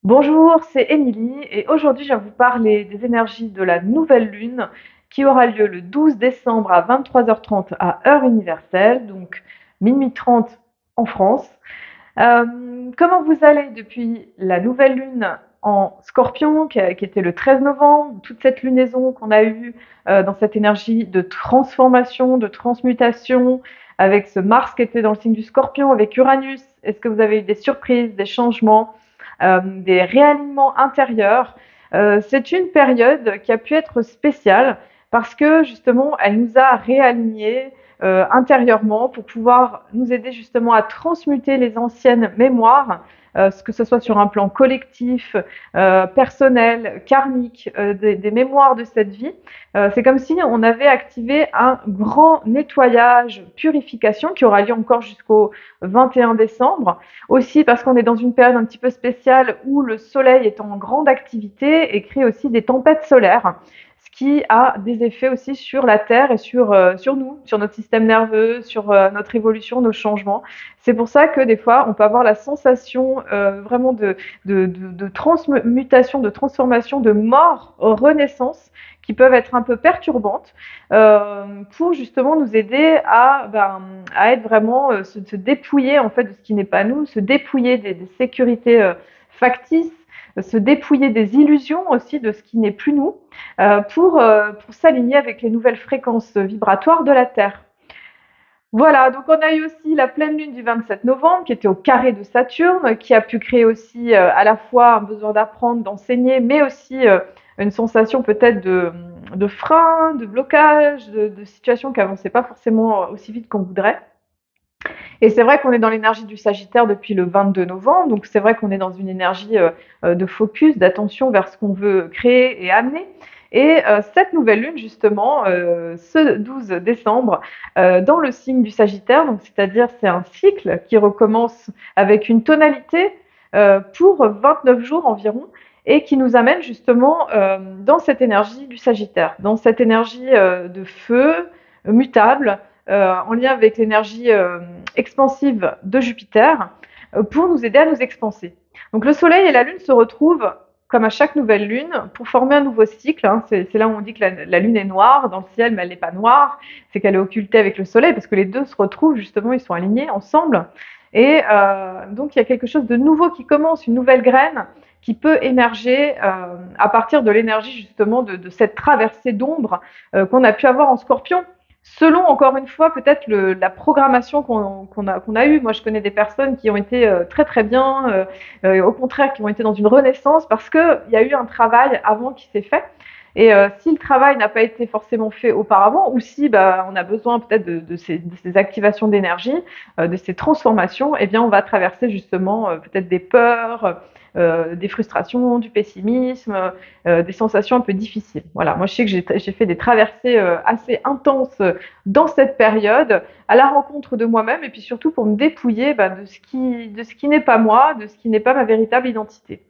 Bonjour, c'est Émilie et aujourd'hui je vais vous parler des énergies de la nouvelle lune qui aura lieu le 12 décembre à 23h30 à heure universelle, donc minuit 30 en France. Comment vous allez depuis la nouvelle lune en Scorpion qui était le 13 novembre, toute cette lunaison qu'on a eue dans cette énergie de transformation, de transmutation, avec ce Mars qui était dans le signe du Scorpion, avec Uranus? Est-ce que vous avez eu des surprises, des changements, des réalignements intérieurs? C'est une période qui a pu être spéciale parce que justement elle nous a réalignés intérieurement pour pouvoir nous aider justement à transmuter les anciennes mémoires, que ce soit sur un plan collectif, personnel, karmique, des mémoires de cette vie. C'est comme si on avait activé un grand nettoyage, purification qui aura lieu encore jusqu'au 21 décembre. Aussi parce qu'on est dans une période un petit peu spéciale où le soleil est en grande activité et crée aussi des tempêtes solaires, ce qui a des effets aussi sur la Terre et sur nous, sur notre système nerveux, sur notre évolution, nos changements. C'est pour ça que des fois, on peut avoir la sensation vraiment de transmutation, de transformation, de mort, renaissance, qui peuvent être un peu perturbantes pour justement nous aider à être vraiment, se dépouiller en fait de ce qui n'est pas nous, se dépouiller des sécurités factices, se dépouiller des illusions aussi de ce qui n'est plus nous, pour s'aligner avec les nouvelles fréquences vibratoires de la Terre. Voilà, donc on a eu aussi la pleine lune du 27 novembre qui était au carré de Saturne, qui a pu créer aussi à la fois un besoin d'apprendre, d'enseigner, mais aussi une sensation peut-être de frein, de blocage, de situations qui n'avançaient pas forcément aussi vite qu'on voudrait. Et c'est vrai qu'on est dans l'énergie du Sagittaire depuis le 22 novembre, donc c'est vrai qu'on est dans une énergie de focus, d'attention vers ce qu'on veut créer et amener. Et cette nouvelle lune, justement, ce 12 décembre, dans le signe du Sagittaire, donc c'est-à-dire c'est un cycle qui recommence avec une tonalité pour 29 jours environ, et qui nous amène justement dans cette énergie du Sagittaire, dans cette énergie de feu mutable, en lien avec l'énergie expansive de Jupiter, pour nous aider à nous expanser. Donc le Soleil et la Lune se retrouvent comme à chaque nouvelle lune, pour former un nouveau cycle. Hein. C'est là où on dit que la lune est noire dans le ciel, mais elle n'est pas noire, c'est qu'elle est occultée avec le soleil, parce que les deux se retrouvent, justement, ils sont alignés ensemble. Et donc il y a quelque chose de nouveau qui commence, une nouvelle graine qui peut émerger à partir de l'énergie justement de cette traversée d'ombre qu'on a pu avoir en Scorpion, selon encore une fois peut-être la programmation qu'on a eue. Moi je connais des personnes qui ont été très très bien, au contraire qui ont été dans une renaissance parce qu'il y a eu un travail avant qui s'est fait. Et si le travail n'a pas été forcément fait auparavant, ou si on a besoin peut-être de ces activations d'énergie, de ces transformations, eh bien on va traverser justement peut-être des peurs, des frustrations, du pessimisme, des sensations un peu difficiles. Voilà, moi je sais que j'ai fait des traversées assez intenses dans cette période, à la rencontre de moi-même, et puis surtout pour me dépouiller de ce qui n'est pas moi, de ce qui n'est pas ma véritable identité.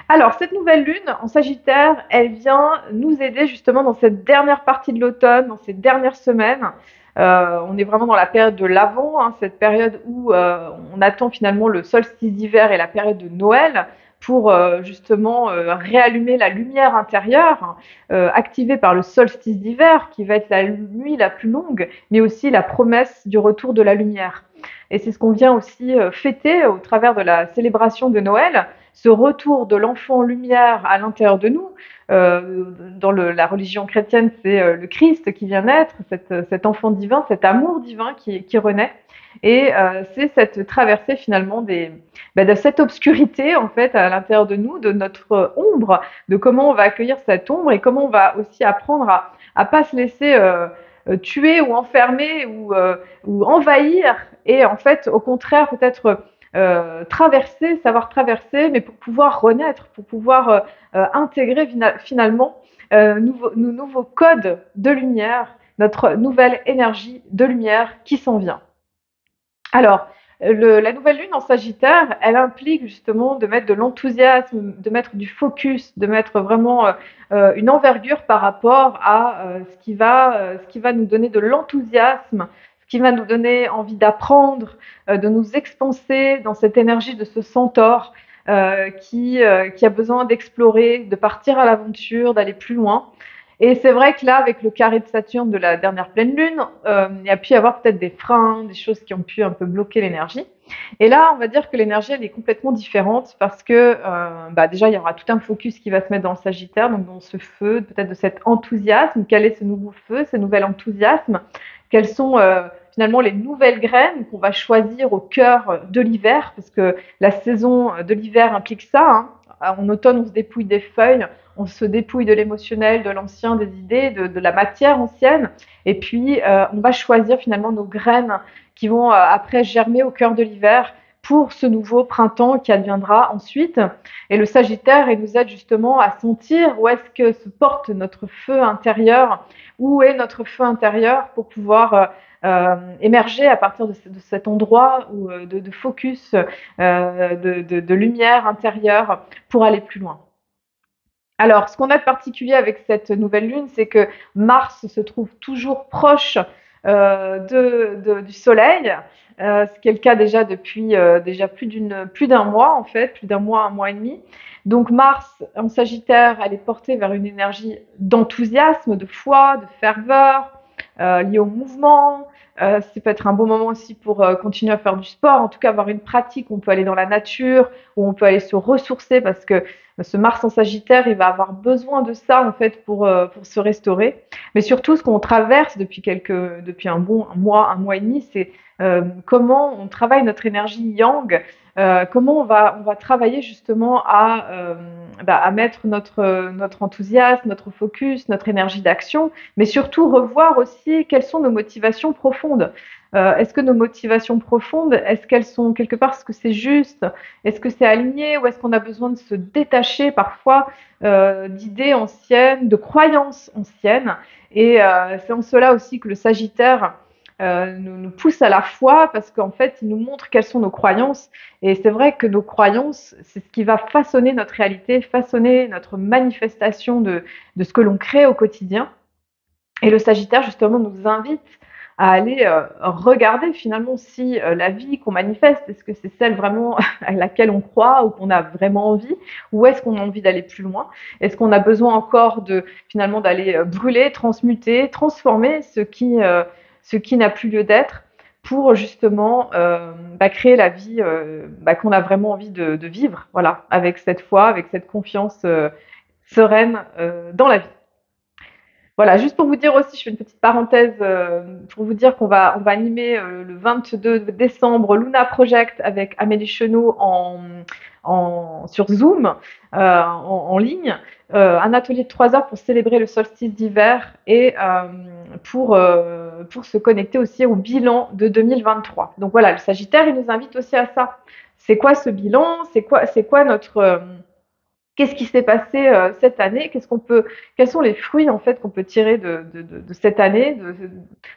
Alors, cette nouvelle lune en Sagittaire, elle vient nous aider justement dans cette dernière partie de l'automne, dans ces dernières semaines. On est vraiment dans la période de l'Avent, hein, cette période où on attend finalement le solstice d'hiver et la période de Noël pour justement réallumer la lumière intérieure, hein, activée par le solstice d'hiver, qui va être la nuit la plus longue, mais aussi la promesse du retour de la lumière. Et c'est ce qu'on vient aussi fêter au travers de la célébration de Noël, ce retour de l'enfant lumière à l'intérieur de nous. Dans la religion chrétienne, c'est le Christ qui vient naître, cet enfant divin, cet amour divin qui renaît. Et c'est cette traversée finalement de cette obscurité en fait à l'intérieur de nous, de notre ombre, de comment on va accueillir cette ombre et comment on va aussi apprendre à pas se laisser tuer ou enfermer ou envahir, et en fait au contraire peut-être traverser, savoir traverser, mais pour pouvoir renaître, pour pouvoir intégrer finalement nos nouveaux codes de lumière, notre nouvelle énergie de lumière qui s'en vient. Alors, la nouvelle lune en Sagittaire, elle implique justement de mettre de l'enthousiasme, de mettre du focus, de mettre vraiment une envergure par rapport à ce qui va nous donner de l'enthousiasme, ce qui va nous donner envie d'apprendre, de nous expanser dans cette énergie de ce centaure, qui a besoin d'explorer, de partir à l'aventure, d'aller plus loin. Et c'est vrai que là, avec le carré de Saturne de la dernière pleine lune, il y a pu y avoir peut-être des freins, des choses qui ont pu un peu bloquer l'énergie. Et là, on va dire que l'énergie, elle est complètement différente parce que déjà, il y aura tout un focus qui va se mettre dans le Sagittaire, donc dans ce feu, peut-être de cet enthousiasme. Quel est ce nouveau feu, ce nouvel enthousiasme? Quelles sont finalement les nouvelles graines qu'on va choisir au cœur de l'hiver? Parce que la saison de l'hiver implique ça, hein. En automne, on se dépouille des feuilles, on se dépouille de l'émotionnel, de l'ancien, des idées, de la matière ancienne. Et puis, on va choisir finalement nos graines qui vont après germer au cœur de l'hiver pour ce nouveau printemps qui adviendra ensuite. Et le Sagittaire, il nous aide justement à sentir où est-ce que se porte notre feu intérieur, où est notre feu intérieur pour pouvoir émerger à partir de cet endroit où, de focus, de lumière intérieure pour aller plus loin. Alors, ce qu'on a de particulier avec cette nouvelle lune, c'est que Mars se trouve toujours proche du Soleil, ce qui est le cas déjà depuis déjà plus d'un mois en fait, plus d'un mois, un mois et demi. Donc Mars en Sagittaire, elle est portée vers une énergie d'enthousiasme, de foi, de ferveur, liée au mouvement. Ça peut être un bon moment aussi pour continuer à faire du sport, en tout cas avoir une pratique où on peut aller dans la nature, où on peut aller se ressourcer parce que ce Mars en Sagittaire, il va avoir besoin de ça en fait pour se restaurer. Mais surtout, ce qu'on traverse depuis un mois et demi, c'est comment on travaille notre énergie yang, comment on va travailler justement à mettre notre enthousiasme, notre focus, notre énergie d'action, mais surtout revoir aussi quelles sont nos motivations profondes. Est-ce que nos motivations profondes, est-ce qu'elles sont quelque part, est-ce que c'est juste, est-ce que c'est aligné ou est-ce qu'on a besoin de se détacher parfois d'idées anciennes, de croyances anciennes. Et c'est en cela aussi que le Sagittaire nous pousse à la foi parce qu'en fait, il nous montre quelles sont nos croyances. Et c'est vrai que nos croyances, c'est ce qui va façonner notre réalité, façonner notre manifestation de ce que l'on crée au quotidien. Et le Sagittaire, justement, nous invite à aller regarder finalement si la vie qu'on manifeste, est-ce que c'est celle vraiment à laquelle on croit ou qu'on a vraiment envie, ou est-ce qu'on a envie d'aller plus loin? Est-ce qu'on a besoin encore finalement d'aller brûler, transmuter, transformer ce qui n'a plus lieu d'être pour justement créer la vie qu'on a vraiment envie de vivre, voilà, avec cette foi, avec cette confiance sereine dans la vie. Voilà, juste pour vous dire aussi, je fais une petite parenthèse pour vous dire on va animer le 22 décembre Luna Project avec Amélie Chenot sur Zoom, en ligne, un atelier de 3 heures pour célébrer le solstice d'hiver et pour se connecter aussi au bilan de 2023. Donc voilà, le Sagittaire, il nous invite aussi à ça. C'est quoi ce bilan? C'est quoi notre qu'est-ce qui s'est passé cette année? Quels sont les fruits en fait qu'on peut tirer de cette année,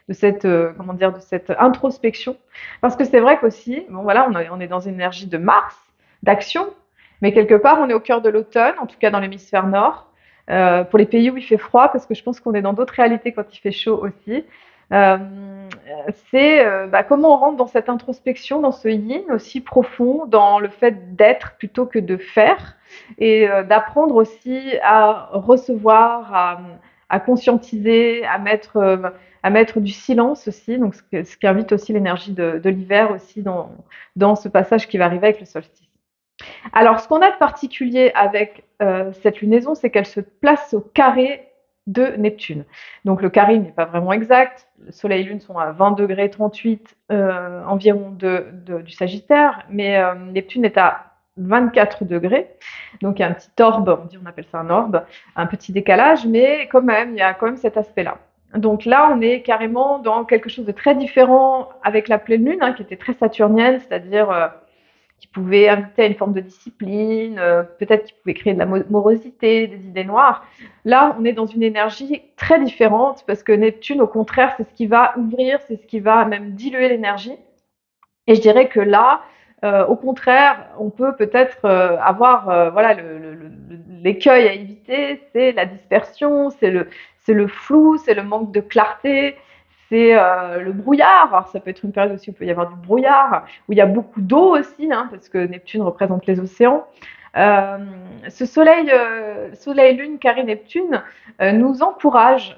de cette comment dire, de cette introspection? Parce que c'est vrai qu'aussi, bon voilà, on est dans une énergie de Mars, d'action, mais quelque part on est au cœur de l'automne, en tout cas dans l'hémisphère nord. Pour les pays où il fait froid, parce que je pense qu'on est dans d'autres réalités quand il fait chaud aussi. Euh, c'est comment on rentre dans cette introspection, dans ce yin aussi profond, dans le fait d'être plutôt que de faire et d'apprendre aussi à recevoir, à conscientiser, à mettre du silence aussi, donc ce qui invite aussi l'énergie de l'hiver aussi dans ce passage qui va arriver avec le solstice. Alors, ce qu'on a de particulier avec cette lunaison, c'est qu'elle se place au carré de Neptune. Donc le carré n'est pas vraiment exact. Le Soleil et Lune sont à 20 degrés 38 environ du Sagittaire, mais Neptune est à 24 degrés. Donc il y a un petit orbe, on appelle ça un orbe, un petit décalage, mais quand même, il y a quand même cet aspect-là. Donc là, on est carrément dans quelque chose de très différent avec la pleine lune, qui était très saturnienne, c'est-à-dire qui pouvait inviter à une forme de discipline, peut-être qui pouvait créer de la morosité, des idées noires. Là, on est dans une énergie très différente parce que Neptune, au contraire, c'est ce qui va ouvrir, c'est ce qui va même diluer l'énergie. Et je dirais que là, au contraire, on peut peut-être avoir voilà l'écueil à éviter, c'est la dispersion, c'est le flou, c'est le manque de clarté, c'est le brouillard. Alors ça peut être une période aussi où il peut y avoir du brouillard, où il y a beaucoup d'eau aussi, hein, parce que Neptune représente les océans. Euh, ce soleil-lune carré Neptune nous encourage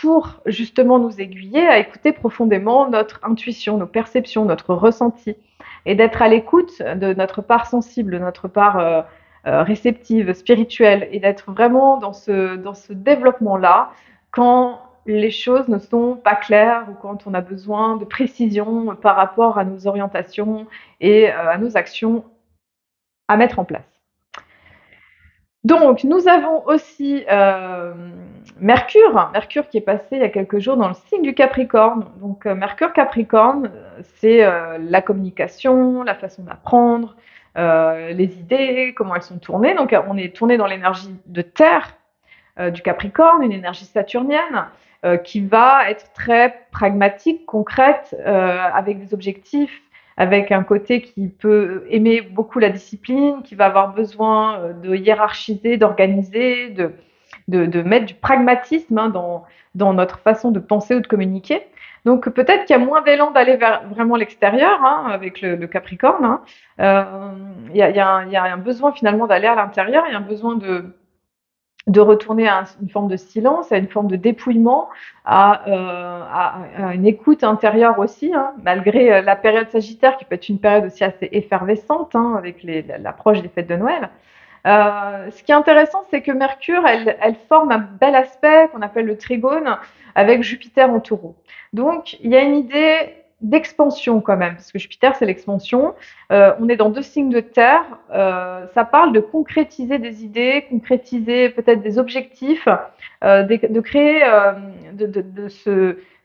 pour justement nous aiguiller à écouter profondément notre intuition, nos perceptions, notre ressenti, et d'être à l'écoute de notre part sensible, de notre part réceptive, spirituelle, et d'être vraiment dans ce développement-là quand les choses ne sont pas claires ou quand on a besoin de précision par rapport à nos orientations et à nos actions à mettre en place. Donc, nous avons aussi Mercure qui est passé il y a quelques jours dans le signe du Capricorne. Donc, Mercure Capricorne, c'est la communication, la façon d'apprendre, les idées, comment elles sont tournées. Donc, on est tourné dans l'énergie de Terre du Capricorne, une énergie saturnienne qui va être très pragmatique, concrète, avec des objectifs, avec un côté qui peut aimer beaucoup la discipline, qui va avoir besoin de hiérarchiser, d'organiser, de mettre du pragmatisme hein, dans notre façon de penser ou de communiquer. Donc peut-être qu'il y a moins d'élan d'aller vers vraiment l'extérieur hein, avec le Capricorne. Hein. Il y a un besoin finalement d'aller à l'intérieur, il y a un besoin de retourner à une forme de silence, à une forme de dépouillement, à une écoute intérieure aussi, hein, malgré la période sagittaire qui peut être une période aussi assez effervescente hein, avec l'approche des fêtes de Noël. Ce qui est intéressant, c'est que Mercure, elle forme un bel aspect qu'on appelle le trigone avec Jupiter en taureau. Donc, il y a une idée d'expansion quand même, parce que Jupiter, c'est l'expansion. On est dans deux signes de terre. Ça parle de concrétiser des idées, concrétiser peut-être des objectifs, de créer,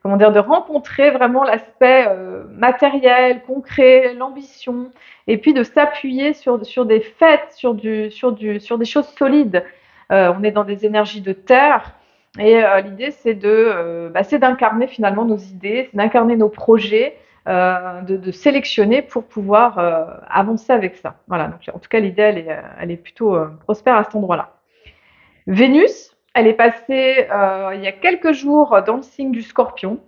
comment dire, de rencontrer vraiment l'aspect matériel, concret, l'ambition, et puis de s'appuyer sur des faits, sur des choses solides. On est dans des énergies de terre. Et l'idée, c'est d'incarner finalement nos idées, c'est d'incarner nos projets, de sélectionner pour pouvoir avancer avec ça. Voilà, donc en tout cas, l'idée, elle est plutôt prospère à cet endroit-là. Vénus, elle est passée il y a quelques jours dans le signe du Scorpion.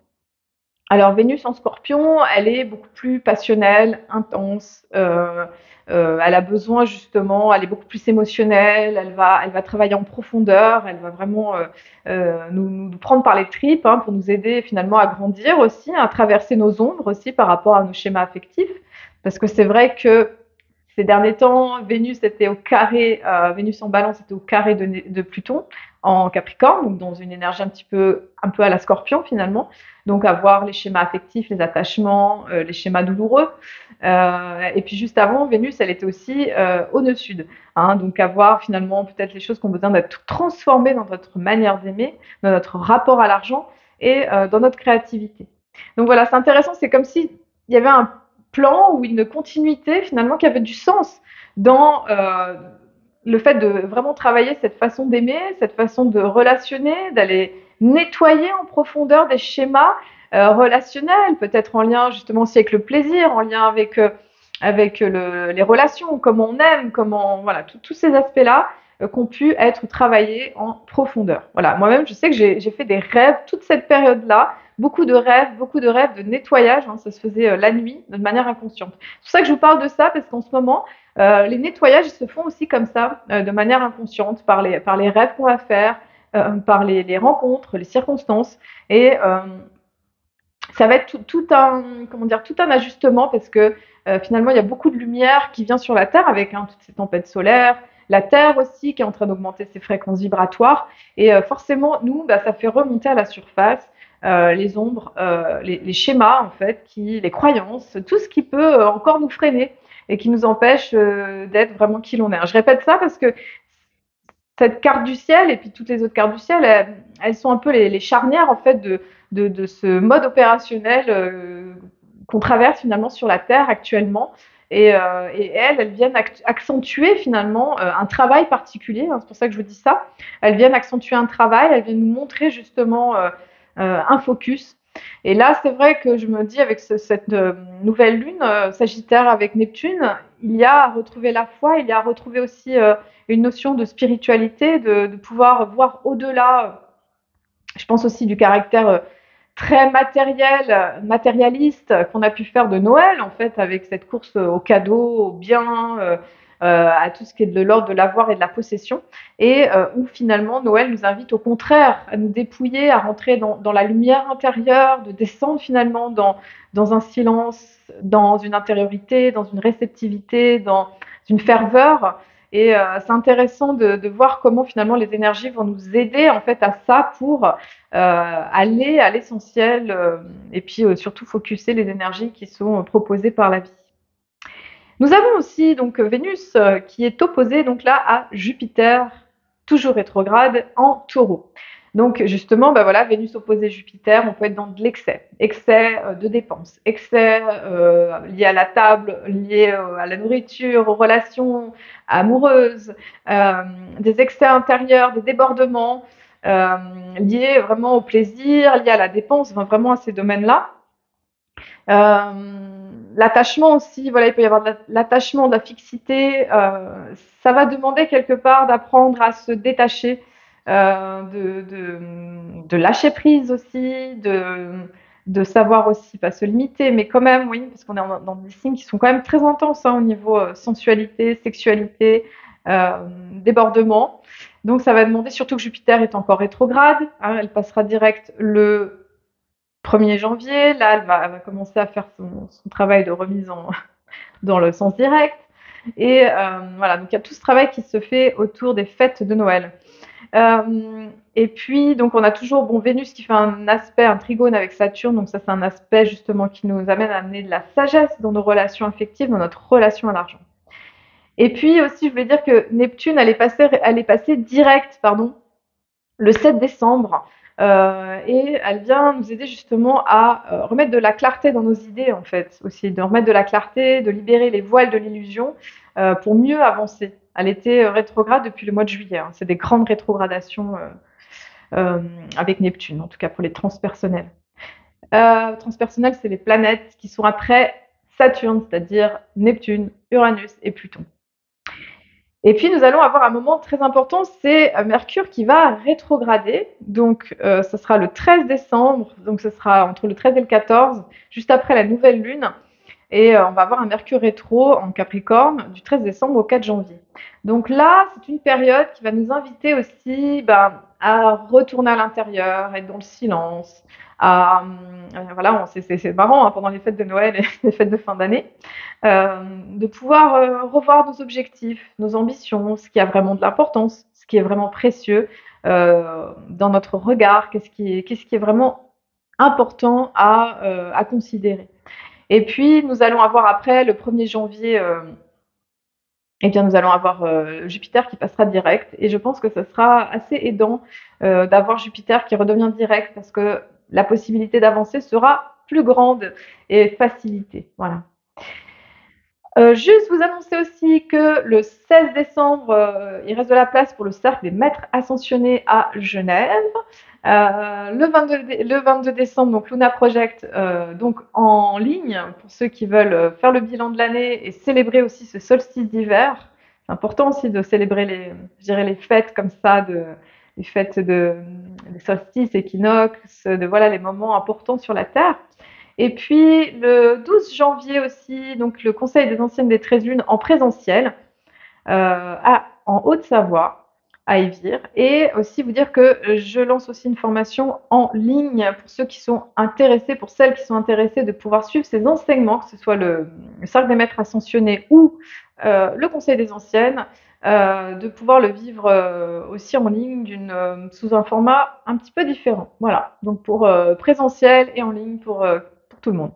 Alors Vénus en Scorpion, elle est beaucoup plus passionnelle, intense. Elle a besoin justement, elle est beaucoup plus émotionnelle. Elle va travailler en profondeur. Elle va vraiment nous prendre par les tripes hein, pour nous aider finalement à grandir aussi, à traverser nos ombres aussi par rapport à nos schémas affectifs. Parce que c'est vrai que ces derniers temps, Vénus en Balance était au carré de Pluton en Capricorne, donc dans une énergie un peu à la Scorpion finalement. Donc avoir les schémas affectifs, les attachements, les schémas douloureux. Et puis juste avant, Vénus, elle était aussi au nœud sud. Hein, donc avoir finalement peut-être les choses qui ont besoin d'être transformées dans notre manière d'aimer, dans notre rapport à l'argent et dans notre créativité. Donc voilà, c'est intéressant, c'est comme si il y avait un plan ou une continuité finalement qui avait du sens dans le fait de vraiment travailler cette façon d'aimer, cette façon de relationner, d'aller nettoyer en profondeur des schémas relationnels, peut-être en lien justement aussi avec le plaisir, en lien avec les relations, comment on aime, comment voilà, tous ces aspects-là qui ont pu être travaillés en profondeur. Voilà, moi-même, je sais que j'ai fait des rêves toute cette période-là, beaucoup de rêves de nettoyage. Hein, ça se faisait la nuit, de manière inconsciente. C'est pour ça que je vous parle de ça, parce qu'en ce moment, les nettoyages se font aussi comme ça, de manière inconsciente, par les rêves qu'on va faire, par les rencontres, les circonstances. Et ça va être tout un ajustement parce que finalement, il y a beaucoup de lumière qui vient sur la Terre avec hein, toutes ces tempêtes solaires. La Terre aussi qui est en train d'augmenter ses fréquences vibratoires. Et forcément, nous, ça fait remonter à la surface les ombres, les schémas, en fait, les croyances, tout ce qui peut encore nous freiner et qui nous empêche d'être vraiment qui l'on est. Je répète ça parce que cette carte du ciel et puis toutes les autres cartes du ciel, elles sont un peu les charnières en fait de ce mode opérationnel qu'on traverse finalement sur la Terre actuellement. Et elles viennent accentuer finalement un travail particulier. Hein, c'est pour ça que je vous dis ça. Elles viennent accentuer un travail, elles viennent nous montrer justement un focus. Et là, c'est vrai que je me dis avec cette nouvelle lune Sagittaire avec Neptune, il y a à retrouver la foi, il y a à retrouver aussi une notion de spiritualité, de pouvoir voir au-delà. Je pense aussi du caractère très matérialiste qu'on a pu faire de Noël, en fait, avec cette course aux cadeaux, aux biens, à tout ce qui est de l'ordre de l'avoir et de la possession, et où finalement Noël nous invite au contraire à nous dépouiller, à rentrer dans la lumière intérieure, de descendre finalement dans un silence, dans une intériorité, dans une réceptivité, dans une ferveur. Et c'est intéressant de voir comment finalement les énergies vont nous aider en fait à ça pour aller à l'essentiel et puis surtout focuser les énergies qui sont proposées par la vie. Nous avons aussi donc Vénus qui est opposée donc là à Jupiter, toujours rétrograde en Taureau. Donc justement, bah voilà, Vénus opposée Jupiter, on peut être dans de l'excès, excès de dépenses, excès lié à la table, lié à la nourriture, aux relations amoureuses, des excès intérieurs, des débordements liés vraiment au plaisir, liés à la dépense, enfin, vraiment à ces domaines-là. Euh, L'attachement aussi, voilà, il peut y avoir de l'attachement, de la fixité. Ça va demander quelque part d'apprendre à se détacher, de lâcher prise aussi, de savoir aussi pas se limiter, mais quand même, oui, parce qu'on est dans des signes qui sont quand même très intenses hein, au niveau sensualité, sexualité, débordement. Donc ça va demander, surtout que Jupiter est encore rétrograde, hein, elle passera direct le 1er janvier. Là, elle va commencer à faire son travail de remise dans le sens direct. Et voilà, donc il y a tout ce travail qui se fait autour des fêtes de Noël. Et puis, donc, on a toujours bon, Vénus qui fait un aspect, un trigone avec Saturne. Donc, ça, c'est un aspect justement qui nous amène à amener de la sagesse dans nos relations affectives, dans notre relation à l'argent. Et puis aussi, je voulais dire que Neptune, elle est passée direct, pardon, le 7 décembre. Et elle vient nous aider justement à remettre de la clarté dans nos idées, en fait, aussi, de remettre de la clarté, de libérer les voiles de l'illusion pour mieux avancer. Elle était rétrograde depuis le mois de juillet. Hein. C'est des grandes rétrogradations avec Neptune, en tout cas pour les transpersonnels. Transpersonnels, c'est les planètes qui sont après Saturne, c'est-à-dire Neptune, Uranus et Pluton. Et puis nous allons avoir un moment très important, c'est Mercure qui va rétrograder. Donc ce sera le 13 décembre, donc ce sera entre le 13 et le 14, juste après la nouvelle lune. Et on va avoir un Mercure rétro en Capricorne du 13 décembre au 4 janvier. Donc là, c'est une période qui va nous inviter aussi à retourner à l'intérieur, être dans le silence. Voilà, c'est marrant hein, pendant les fêtes de Noël et les fêtes de fin d'année, de pouvoir revoir nos objectifs, nos ambitions, ce qui a vraiment de l'importance, ce qui est vraiment précieux dans notre regard, qu'est-ce qui est vraiment important à considérer. Et puis, nous allons avoir après, le 1er janvier, eh bien, nous allons avoir Jupiter qui passera direct. Et je pense que ça sera assez aidant d'avoir Jupiter qui redevient direct parce que la possibilité d'avancer sera plus grande et facilitée. Voilà. Juste vous annoncer aussi que le 16 décembre, il reste de la place pour le cercle des maîtres ascensionnés à Genève. Le 22 décembre, donc Luna Project, donc en ligne pour ceux qui veulent faire le bilan de l'année et célébrer aussi ce solstice d'hiver. C'est important aussi de célébrer les fêtes comme ça, les fêtes des solstices, équinoxes, voilà les moments importants sur la Terre. Et puis le 12 janvier aussi, donc le Conseil des anciennes des 13 lunes en présentiel en Haute-Savoie, à Évire. Et aussi vous dire que je lance aussi une formation en ligne pour ceux qui sont intéressés, pour celles qui sont intéressées de pouvoir suivre ces enseignements, que ce soit le Cercle des Maîtres Ascensionnés ou le Conseil des Anciennes, de pouvoir le vivre aussi en ligne sous un format un petit peu différent. Voilà, donc pour présentiel et en ligne pour tout le monde.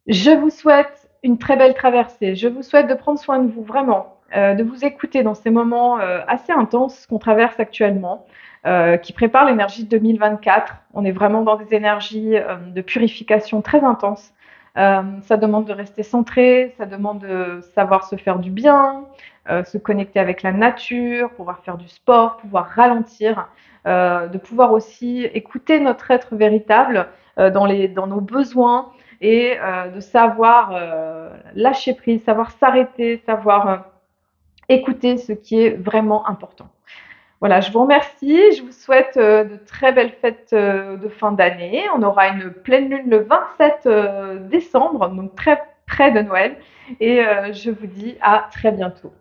Je vous souhaite une très belle traversée. Je vous souhaite de prendre soin de vous vraiment, de vous écouter dans ces moments assez intenses qu'on traverse actuellement, qui préparent l'énergie de 2024. On est vraiment dans des énergies de purification très intenses. Ça demande de rester centré, ça demande de savoir se faire du bien, se connecter avec la nature, pouvoir faire du sport, pouvoir ralentir, de pouvoir aussi écouter notre être véritable dans nos besoins et de savoir lâcher prise, savoir s'arrêter, savoir écouter ce qui est vraiment important. Voilà, je vous remercie, je vous souhaite, de très belles fêtes, de fin d'année. On aura une pleine lune le 27, décembre, donc très près de Noël et je vous dis à très bientôt.